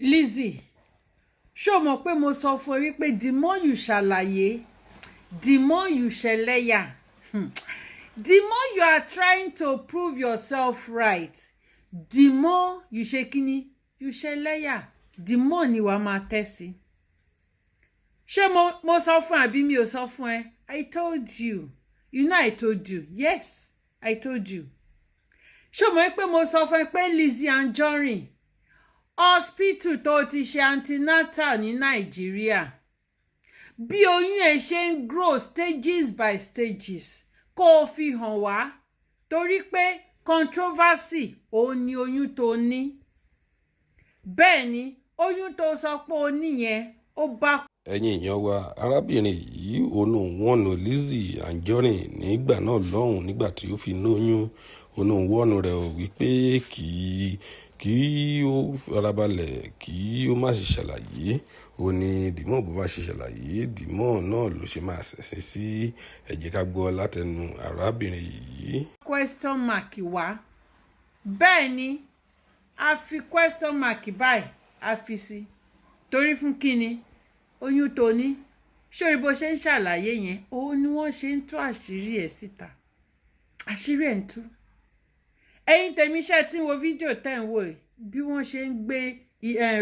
Lizzy, ṣó mọ̀ pé mo sọ fún ẹ wípé the more you ṣàlàyé, the more you ṣẹlẹ́yà. The more you are trying to prove yourself right, the more you ṣe kíni, you ṣẹlẹ́yà, the more ni wàá máa tẹ́ sí. Ṣé mo sọ fún àbí mi ò sọ fún ẹ? I told you. You know I told you. Yes, I told you. Ṣó mọ̀ pé mo sọ fún ẹ pé Lizzy Anjorin hospital tó ti ṣe antenatal ní Nàìjíríà, bí oyún ẹ ṣe ń grow stages by stages, kó o fi hàn wá, torí pé controversy òun ni oyún tó ní. Bẹ́ẹ̀ ni oyún tó sọ pé o ní yẹn ó bá. Ẹ̀yin èèyàn wa, arábìnrin yìí wọ́nù Lizzy Anjorin nígbà náà lọ́hùn nígbà tí ó fi lóyún. Wọ́nù rẹ̀ ò wípé kí ó farabalẹ̀, kí ó má ṣe ṣàlàyé. Ó ní dìmọ́ bó bá ṣe ṣàlàyé, dìmọ́ náà ló ṣe máa ṣẹ̀sìn sí. Ẹ jẹ́ ká gbọ́ látẹnu arábìnrin yìí. Question mark wá. Bẹ́ẹ̀ ni a fi question mark báyìí a fi sí. Torí fún kíni? Oyún tó ní. Ṣé bó ṣe ń ṣàlàyé yẹn, òun ni wọ́n ṣe ń tú àṣírí ẹ̀ síta. Àṣírí ẹ̀ ń tú. Ẹ̀yin tèmi iṣẹ́ tí ń wo fídíò tẹ́ ń wò bí wọ́n ṣe ń gbé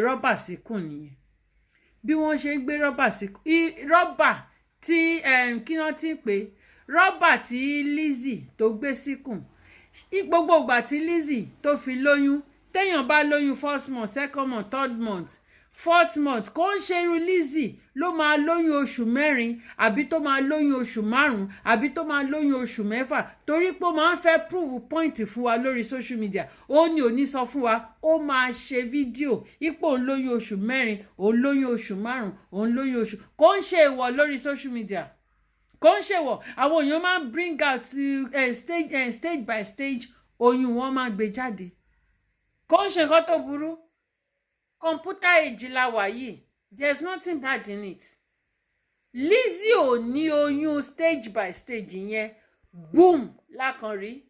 rọ́bà síkùn nìyẹn. Bí wọ́n ṣe ń gbé rọ́bà síkùn. Rọ́bà tí kí wọ́n ti ń pè, rọ́bà tí Lizzy tó gbé síkùn. Gbogbo ìgbà tí Lizzy tó fi lóyún, téèyàn bá lóyún first month, second month, third month, fourth month, kò ń ṣe irú Lizzy ló máa lóyún oṣù 4 àbí tó máa lóyún oṣù 5 àbí tó máa lóyún oṣù 6, torí pé ó máa ń fẹ́ prove point fún wa lórí social media. Ó ní ò ní sọ fún wa, ó máa ṣe fídíò ipò òun lóyún oṣù 4, òun lóyún oṣù 5, òun lóyún oṣù. Kò ń ṣe èèwọ̀ lórí social media. Kò ń ṣe èèwọ̀. Àwọn èèyàn máa ń bring out stage by stage oyún wọn máa gbé jáde. Kò ń ṣe nǹkan tó burú. Computer age la wà yìí. There's nothing bad in it. Lizzy ò ní oyún stage by stage yẹn. Boom lákan rí.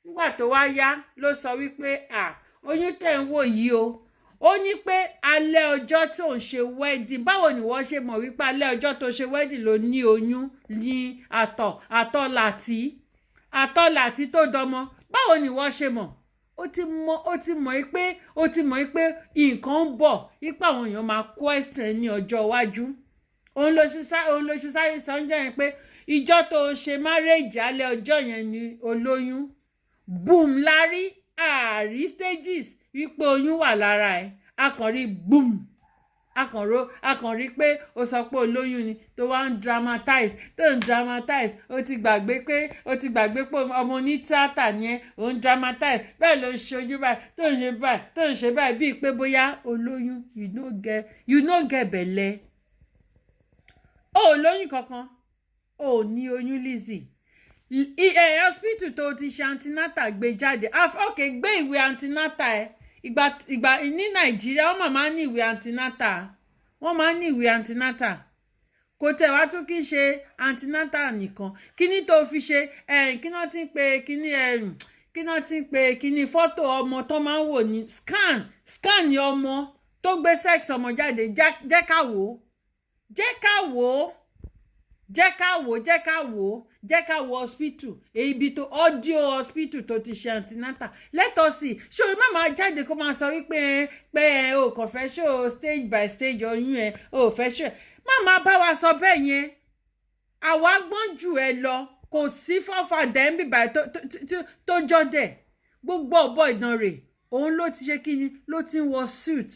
Nígbà tó wá yá ló sọ wípé oyún tẹ̀ ń wò yìí o. Ó ní pé alẹ́ ọjọ́ tó ń ṣe wedding. Báwo ni wọ́n ṣe mọ̀ wípé alẹ́ ọjọ́ tó ṣe wedding ló ní oyún ní àtọ̀ làtí tó dọmọ? Báwo ni wọ́n ṣe mọ̀? Ó ti mọ̀ pé nǹkan ń bọ̀, wípé àwọn èèyàn máa question ní ọjọ́ iwájú. Òun ló ṣe sáré sọ́njọ́ yẹn pé ìjọ tó ṣe marriage alẹ́ ọjọ́ yẹn ni olóyún. Boom lárí àárí stages wípé oyún wà lára ẹ̀. Akànrí boom. Akànrí pé ó sọ pé olóyún ni, tó wá ń dramatize. Ó ti gbàgbé pé ọmọ ní tíátà yẹn, ó ń dramatize. Bẹ́ẹ̀ ló ń ṣojú báyìí, tó ń ṣe báyìí bíi pé bóyá olóyún. You no get belle. Ó lóyún kankan. Ó ní oyún Lizzy. Hospital tó ti ṣe antenatal gbé jáde. Okay, gbé ìwé antenatal ẹ̀. Ìgbà ní Nàìjíríà wọ́n máa ń ní ìwé antenatal. Kò tẹ̀ wá tún kí n ṣe antenatal nìkan. Kíní tó fi ṣe kí wọ́n ti ń pe kíní fọ́tò ọmọ tó máa ń wò ní scan ní ọmọ tó gbé sex ọmọ jáde. Jẹ́ ká wo hospital, ibi tó audio hospital tó ti ṣe antenatal. Let us see. Ṣé o máa jáde kó máa sọ wípé o kò fẹ́ show stage by stage oyún ẹ, o fẹ́ show. Má bá wa sọ bẹ́ẹ̀ yẹn. Àwa gbọ́n jù ẹ lọ. Kò sí fọ́fàdẹ́ ń bíbá tó jọ́dẹ̀. Gbogbo ọ̀bọ ìdánrè òun ló ti ṣe kíni, ló ti ń wọ suit.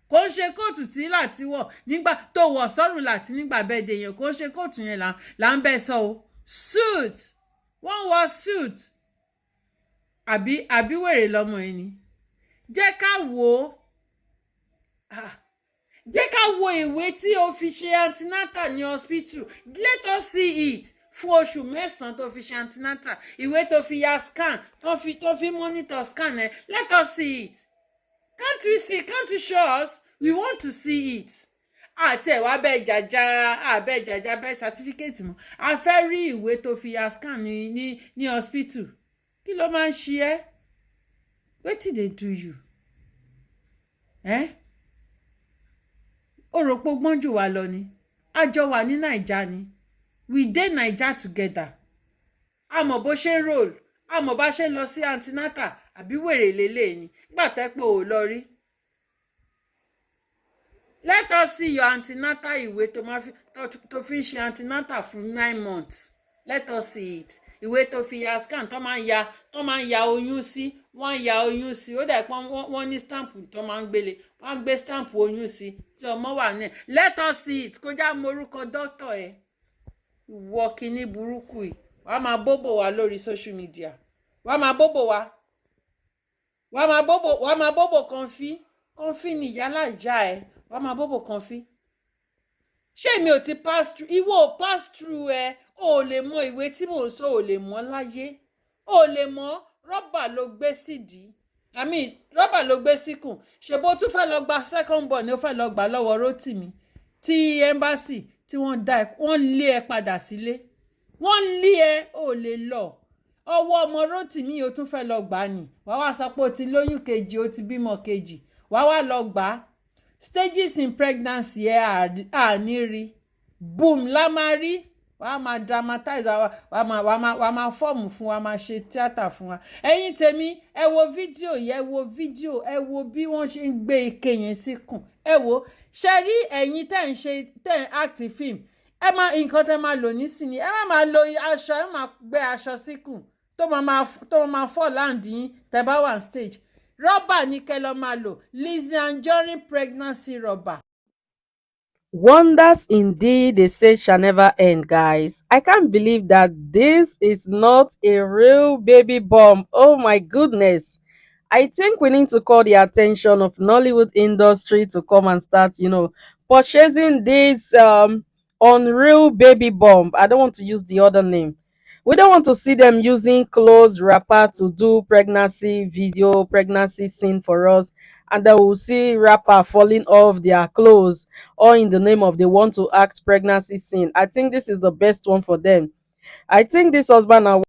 Kò ń ṣe kóòtù tí láti wọ̀ nígbà tó wọ̀ sọ́rùn láti nígbà bẹ́ẹ̀dẹ̀ yẹn. Kò ń ṣe kóòtù yẹn là ń bẹ́ sọ o. Suit. Wọ́n wọ suit. Àbí wèrè lọ́mọ ẹni. Jẹ́ ká wo ìwé tí o fi ṣe antenatal ní hospital. Let us see it. Fún oṣù 9 tó fi ṣe antenatal. Ìwé tó fi ya scan, tó fi monitor scan ẹ. Let us see it. Can't we see? Can't you show us? We want to see it. Àtẹ̀wá bẹ́ẹ̀ jàjà bẹ́ẹ̀ certificate mọ́. A fẹ́ rí ìwé tó fi ya scan ní hospital. Kí ló máa ń ṣe ẹ́? Wetin dey do you? rò pé ó gbọ́n jù wá lọ ni? A jọ wà ní Naija ni. We dey Naija together. A mọ̀ bó ṣe ń roll, a mọ̀ bá ṣe ń lọ sí antinata àbí wèrè lélẹ̀ ni nígbà tẹ́ pé ò lọ rí. Let us see your antinata ìwé tó fi ń ṣe antinata fún 9 months. Let us see it. Ìwé tó fi ya scan tó máa ń ya oyún sí, wọ́n ya oyún sí, ó dà pé wọ́n ní stamp tó máa ń gbélé, wọ́n gbé stamp oyún sí tí ọmọ wà ní ẹ̀. Let us see it. Kó já morúkọ dọ́tọ̀ ẹ̀. Ìwọ kíní burúkú yìí, wàá máa bóbò wá lórí social media. Wàá máa bóbò wá. Wàá máa bóbò kọ́ńfì ní ìyálà ìjà ẹ̀. Wàá máa bóbò kọ́ńfì. Ṣé èmi ò ti pass through? Ìwọ ò pass through ẹ. O ò lè mọ ìwé tí mò ń sọ, ò lè mọ láyé. O ò lè mọ rọ́bà ló gbé sídìí. Rọ́bà ló gbé síkùn. Ṣèbó tún fẹ́ lọ gba second born ni ó fẹ́ lọ gbà lọ́wọ́ Rótìmí tí embassy tí wọ́n lé ẹ padà sílé. Wọ́n lé ẹ, ò lè lọ. Ọwọ́ ọmọ Rótìmí o tún fẹ́ lọ gbà ni. Wàá wá sọ pé o ti lóyún kejì, o ti bímọ kejì. Wàá wá lọ gbà. Stages in pregnancy ẹ àní rí. Boom la máa rí. Wàá máa dramatize, wàá máa fọ́ọ̀mù fún wa, máa ṣe tíátà fún wa. Ẹ̀yin tèmi, ẹ wo fídíò yẹn, ẹ wo bí wọ́n ṣe ń gbé ike yẹn síkùn. Ẹ wo, ṣe rí ẹ̀yin tẹ́ ń act film. Nǹkan tẹ́ máa lò nísìnyí. Ẹ má máa lo aṣọ, ẹ máa gbé aṣọ síkùn tó máa fọ́ láǹdì yín tẹ́ bá wà on stage. Rọ́bà ní kẹ́ lọ máa lò. Lizzy Anjorin pregnancy rubber. Wonders indeed, they say, shall never end, guys. I can't believe that this is not a real baby bomb. Oh my goodness. I think we need to call the attention of Nollywood industry to come and start, purchasing this unreal baby bomb. I don't want to use the other name. We don't want to see them using clothes wrapper to do pregnancy video, pregnancy scene for us, and then we'll see rapper falling off their clothes, or in the name of they want to act pregnancy scene. I think this is the best one for them. I think this husband and